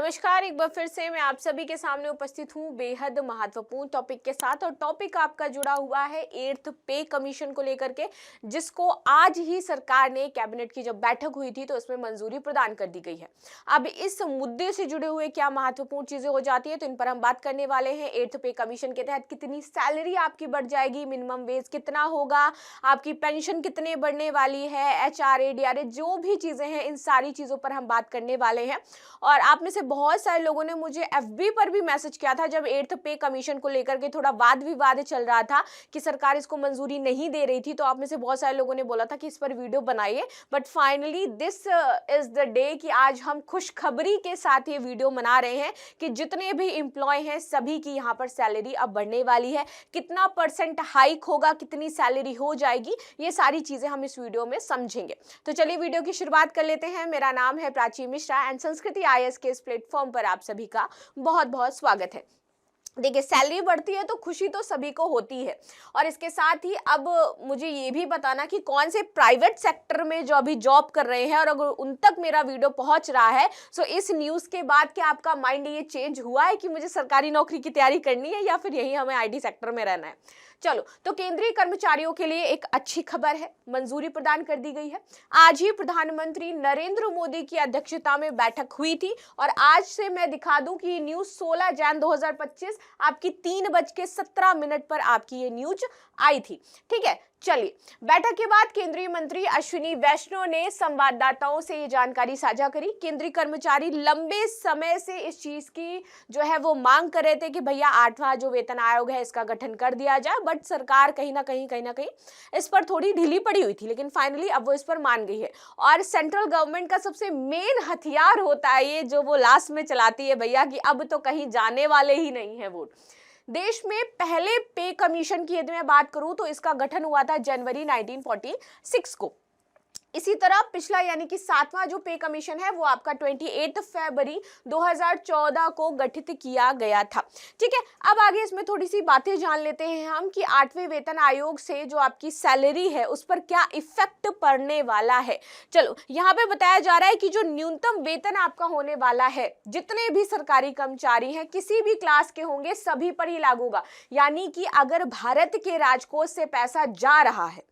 नमस्कार, एक बार फिर से मैं आप सभी के सामने उपस्थित हूँ बेहद महत्वपूर्ण टॉपिक के साथ। और टॉपिक आपका जुड़ा हुआ है 8th पे कमीशन को लेकर के, जिसको आज ही सरकार ने कैबिनेट की जब बैठक हुई थी तो इसमें मंजूरी प्रदान कर दी गई है। अब इस मुद्दे से जुड़े हुए क्या महत्वपूर्ण चीजें हो जाती है तो इन पर हम बात करने वाले हैं। 8th पे कमीशन के तहत कितनी सैलरी आपकी बढ़ जाएगी, मिनिमम वेज कितना होगा, आपकी पेंशन कितने बढ़ने वाली है, HRA DRA जो भी चीजें हैं, इन सारी चीजों पर हम बात करने वाले हैं। और आप में से बहुत सारे लोगों ने मुझे FB पर भी मैसेज किया था जब 8th पे कमीशन को लेकर के थोड़ा वाद विवाद चल रहा था कि सरकार इसको मंजूरी नहीं दे रही थी, तो आप में से बहुत सारे लोगों ने बोला था कि इस पर वीडियो बनाइए। But finally this is the day कि आज हम खुशखबरी के साथ ये वीडियो मना रहे हैं कि जितने भी एम्प्लॉय हैं सभी की यहाँ पर सैलरी अब बढ़ने वाली है। कितना परसेंट हाइक होगा, कितनी सैलरी हो जाएगी, ये सारी चीजें हम इस वीडियो में समझेंगे। तो चलिए वीडियो की शुरुआत कर लेते हैं। मेरा नाम है प्राची मिश्रा एंड संस्कृति IAS के इस प्लेटफॉर्म पर आप सभी का बहुत बहुत स्वागत है। देखिए, सैलरी बढ़ती है तो खुशी तो सभी को होती है, और इसके साथ ही अब मुझे ये भी बताना कि कौन से प्राइवेट सेक्टर में जो अभी जॉब कर रहे हैं और अगर उन तक मेरा वीडियो पहुंच रहा है सो इस न्यूज़ के बाद क्या आपका माइंड ये चेंज हुआ है कि मुझे सरकारी नौकरी की तैयारी करनी है या फिर यही हमें IT सेक्टर में रहना है। चलो, तो केंद्रीय कर्मचारियों के लिए एक अच्छी खबर है, मंजूरी प्रदान कर दी गई है। आज ही प्रधानमंत्री नरेंद्र मोदी की अध्यक्षता में बैठक हुई थी और आज से मैं दिखा दूं कि ये न्यूज़ 16 जैन 2025 आपकी 3:17 पर आपकी ये न्यूज आई थी। ठीक है, चलिए, बैठक के बाद केंद्रीय मंत्री अश्विनी वैष्णव ने संवाददाताओं से ये जानकारी साझा करी। केंद्रीय कर्मचारी लंबे समय से इस चीज की जो है वो मांग कर रहे थे कि भैया 8वां जो वेतन आयोग है इसका गठन कर दिया जाए, बट सरकार कहीं ना कहीं इस पर थोड़ी ढीली पड़ी हुई थी, लेकिन फाइनली अब वो इस पर मान गई है। और सेंट्रल गवर्नमेंट का सबसे मेन हथियार होता है ये जो वो लास्ट में चलाती है भैया कि अब तो कहीं जाने वाले ही नहीं है वोट। देश में पहले पे कमीशन की यदि मैं बात करूं तो इसका गठन हुआ था जनवरी 1946 को। इसी तरह पिछला यानी कि 7वां जो पे कमीशन है वो आपका 28 फरवरी 2014 को गठित किया गया था। ठीक है, अब आगे इसमें थोड़ी सी बातें जान लेते हैं हम कि 8वें वेतन आयोग से जो आपकी सैलरी है उस पर क्या इफेक्ट पड़ने वाला है। चलो, यहाँ पे बताया जा रहा है कि जो न्यूनतम वेतन आपका होने वाला है, जितने भी सरकारी कर्मचारी हैं किसी भी क्लास के होंगे सभी पर ही लागू होगा। यानी कि अगर भारत के राजकोष से पैसा जा रहा है,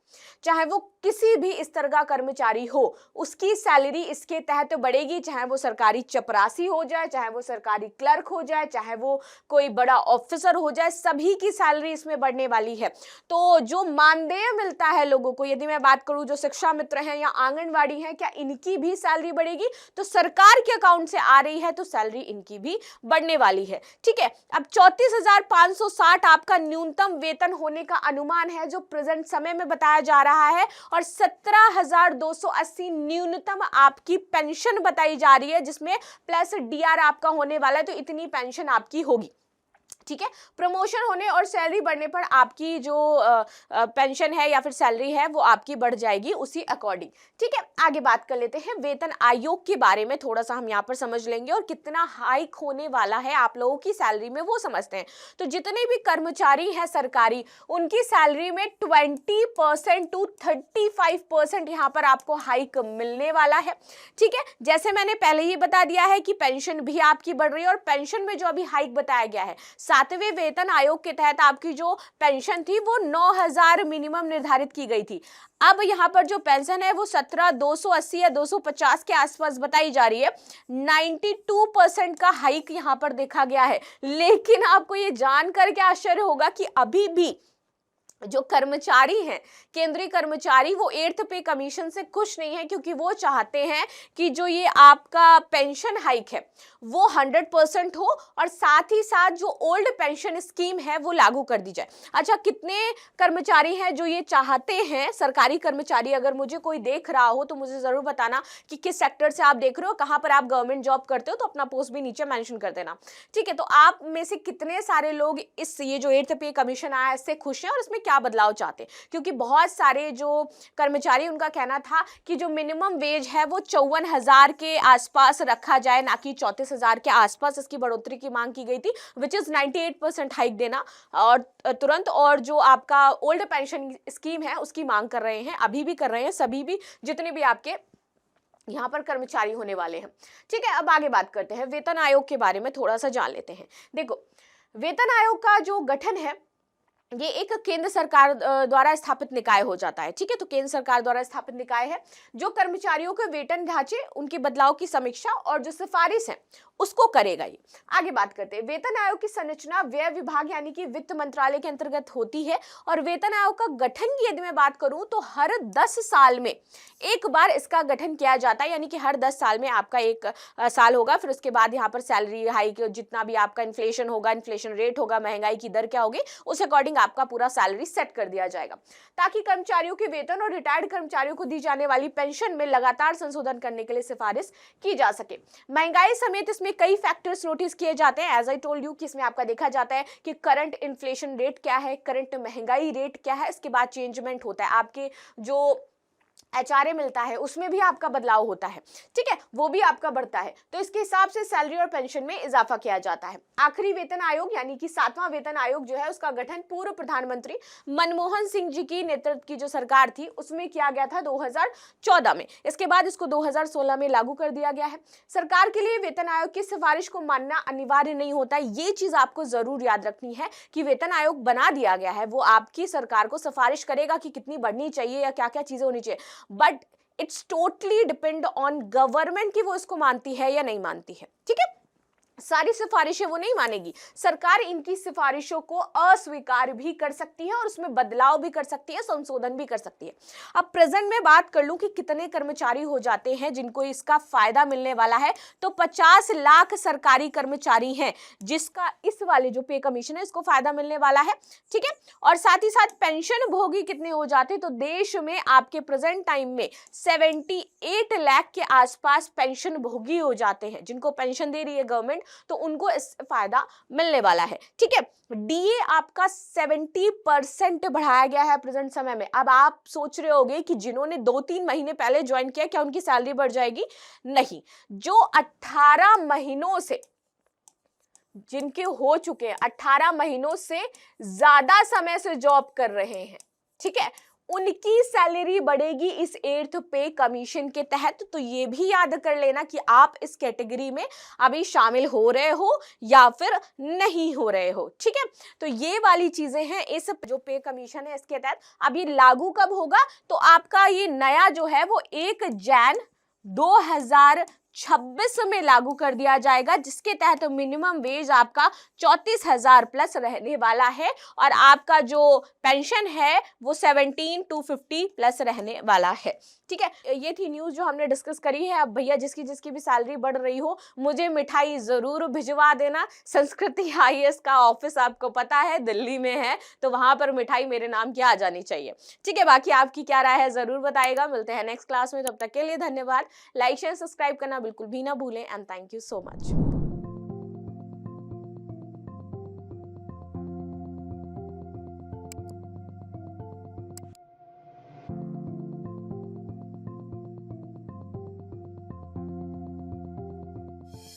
चाहे वो किसी भी स्तर का कर्मचारी हो, उसकी सैलरी इसके तहत बढ़ेगी, चाहे वो सरकारी चपरासी हो जाए, चाहे वो सरकारी क्लर्क हो जाए, चाहे वो कोई बड़ा ऑफिसर हो जाए, सभी की सैलरी इसमें बढ़ने वाली है। तो जो मानदेय मिलता है लोगों को, यदि मैं बात करूं जो शिक्षा मित्र हैं या आंगनवाड़ी हैं, क्या इनकी भी सैलरी बढ़ेगी? तो सरकार के अकाउंट से आ रही है तो सैलरी इनकी भी बढ़ने वाली है। ठीक है, अब 34,560 आपका न्यूनतम वेतन होने का अनुमान है जो प्रेजेंट समय में बताया जा रहा है, और 17,280 न्यूनतम आपकी पेंशन बताई जा रही है, जिसमें प्लस DR आपका होने वाला है, तो इतनी पेंशन आपकी होगी। ठीक है, प्रमोशन होने और सैलरी बढ़ने पर आपकी जो पेंशन है या फिर सैलरी है वो आपकी बढ़ जाएगी उसी अकॉर्डिंग। ठीक है, आगे बात कर लेते हैं वेतन आयोग के बारे में, थोड़ा सा हम यहाँ पर समझ लेंगे और कितना हाइक होने वाला है आप लोगों की सैलरी में वो समझते हैं। तो जितने भी कर्मचारी हैं सरकारी, उनकी सैलरी में 20% to 35% यहाँ पर आपको हाइक मिलने वाला है। ठीक है, जैसे मैंने पहले ही बता दिया है कि पेंशन भी आपकी बढ़ रही है, और पेंशन में जो अभी हाइक बताया गया है, 7वें वेतन आयोग के तहत आपकी जो पेंशन थी वो 9,000 मिनिमम निर्धारित की गई थी। अब यहाँ पर जो पेंशन है वो 17,280 या 250 के आसपास बताई जा रही है। 92% का हाइक यहाँ पर देखा गया है। लेकिन आपको ये जानकर के आश्चर्य होगा कि अभी भी जो कर्मचारी हैं, केंद्रीय कर्मचारी, वो 8th पे कमीशन से खुश नहीं है, क्योंकि वो चाहते हैं कि जो ये आपका पेंशन हाइक है वो 100% हो और साथ ही साथ जो ओल्ड पेंशन स्कीम है वो लागू कर दी जाए। अच्छा, कितने कर्मचारी हैं जो ये चाहते हैं? सरकारी कर्मचारी, अगर मुझे कोई देख रहा हो तो मुझे जरूर बताना कि किस सेक्टर से आप देख रहे हो, कहां पर आप गवर्नमेंट जॉब करते हो, तो अपना पोस्ट भी नीचे मेंशन कर देना। ठीक है, तो आप में से कितने सारे लोग इस ये जो 8th पे कमीशन आया इससे खुश हैं और इसमें क्या बदलाव चाहते हैं? क्योंकि बहुत सारे जो कर्मचारी, उनका कहना था कि जो मिनिमम वेज है वो 54,000 के आसपास रखा जाए, ना कि 34,000 के आसपास इसकी बढ़ोतरी की मांग की गई थी, विच इज 98% हाइक देना और तुरंत। और जो आपका ओल्ड पेंशन स्कीम है उसकी मांग कर रहे हैं, अभी भी कर रहे हैं, सभी भी जितने भी आपके यहाँ पर कर्मचारी होने वाले हैं। ठीक है, अब आगे बात करते हैं, वेतन आयोग के बारे में थोड़ा सा जान लेते हैं। देखो, वेतन आयोग का जो गठन है ये एक केंद्र सरकार द्वारा स्थापित निकाय हो जाता है। ठीक है, तो केंद्र सरकार द्वारा स्थापित निकाय है जो कर्मचारियों के वेतन ढांचे, उनके बदलाव की समीक्षा और जो सिफारिश है उसको करेगा। ये आगे बात करते हैं, वेतन आयोग की संरचना व्यय विभाग यानी कि वित्त मंत्रालय के अंतर्गत होती है। और वेतन आयोग का गठन की यदि मैं बात करूं तो हर 10 साल में एक बार इसका गठन किया जाता है, यानी कि हर 10 साल में आपका एक साल होगा, फिर उसके बाद यहाँ पर सैलरी हाइक, जितना भी आपका इन्फ्लेशन होगा, इन्फ्लेशन रेट होगा, महंगाई की दर क्या होगी, उस अकॉर्डिंग आपका पूरा सैलरी सेट कर दिया जाएगा, ताकि कर्मचारियों के वेतन और रिटायर्ड कर्मचारियों को दी जाने वाली पेंशन में लगातार संशोधन करने के लिए सिफारिश की जा सके। महंगाई समेत इसमें कई फैक्टर्स नोटिस किए जाते हैं। एज आई टोल्ड यू कि इसमें आपका देखा जाता है कि करंट इन्फ्लेशन रेट क्या है, करंट महंगाई रेट क्या है, इसके बाद चेंजमेंट होता है, आपके जो एचआरए मिलता है उसमें भी आपका बदलाव होता है। ठीक है, वो भी आपका बढ़ता है, तो इसके हिसाब से सैलरी और पेंशन में इजाफा किया जाता है। आखिरी वेतन आयोग यानी कि 7वां वेतन आयोग जो है उसका गठन पूर्व प्रधानमंत्री मनमोहन सिंह जी की नेतृत्व की जो सरकार थी उसमें किया गया था 2014 में। इसके बाद इसको 2016 में लागू कर दिया गया है। सरकार के लिए वेतन आयोग की सिफारिश को मानना अनिवार्य नहीं होता। ये चीज आपको जरूर याद रखनी है कि वेतन आयोग बना दिया गया है, वो आपकी सरकार को सिफारिश करेगा कि कितनी बढ़नी चाहिए या क्या क्या चीजें होनी चाहिए, but it's totally depend on government कि वो इसको मानती है या नहीं मानती है। ठीक है, सारी सिफारिशें वो नहीं मानेगी, सरकार इनकी सिफारिशों को अस्वीकार भी कर सकती है और उसमें बदलाव भी कर सकती है, संशोधन भी कर सकती है। अब प्रेजेंट में बात कर लूं कि कितने कर्मचारी हो जाते हैं जिनको इसका फायदा मिलने वाला है, तो 50 लाख सरकारी कर्मचारी हैं जिसका इस वाले जो पे कमीशन है इसको फायदा मिलने वाला है। ठीक है, और साथ ही साथ पेंशन भोगी कितने हो जाते, तो देश में आपके प्रेजेंट टाइम में 78 लाख के आसपास पेंशन भोगी हो जाते हैं, जिनको पेंशन दे रही है गवर्नमेंट, तो उनको इससे फायदा मिलने वाला है। ठीक है, डीए आपका 70% बढ़ाया गया है प्रेजेंट समय में। अब आप सोच रहे होंगे कि जिन्होंने 2-3 महीने पहले ज्वाइन किया क्या उनकी सैलरी बढ़ जाएगी? नहीं, जो 18 महीनों से जिनके हो चुके हैं, 18 महीनों से ज्यादा समय से जॉब कर रहे हैं, ठीक है, उनकी सैलरी बढ़ेगी इस 8th पे कमीशन के तहत। तो ये भी याद कर लेना कि आप इस कैटेगरी में अभी शामिल हो रहे हो या फिर नहीं हो रहे हो। ठीक है, तो ये वाली चीजें हैं इस जो पे कमीशन है इसके तहत। अब ये लागू कब होगा, तो आपका ये नया जो है वो 1 जनवरी 2026 में लागू कर दिया जाएगा, जिसके तहत मिनिमम वेज आपका 34,000 प्लस रहने वाला है और आपका जो पेंशन है वो 17,250 प्लस रहने वाला है। ठीक है, ये थी न्यूज जो हमने डिस्कस करी है। अब भैया जिसकी जिसकी भी सैलरी बढ़ रही हो मुझे मिठाई जरूर भिजवा देना। संस्कृति आईएएस का ऑफिस आपको पता है दिल्ली में है, तो वहां पर मिठाई मेरे नाम की आ जानी चाहिए। ठीक है, बाकी आपकी क्या राय है जरूर बताइएगा। मिलते हैं नेक्स्ट क्लास में, तब तक के लिए धन्यवाद। लाइक शेयर सब्सक्राइब करना बिल्कुल भी ना भूलें and thank you so much.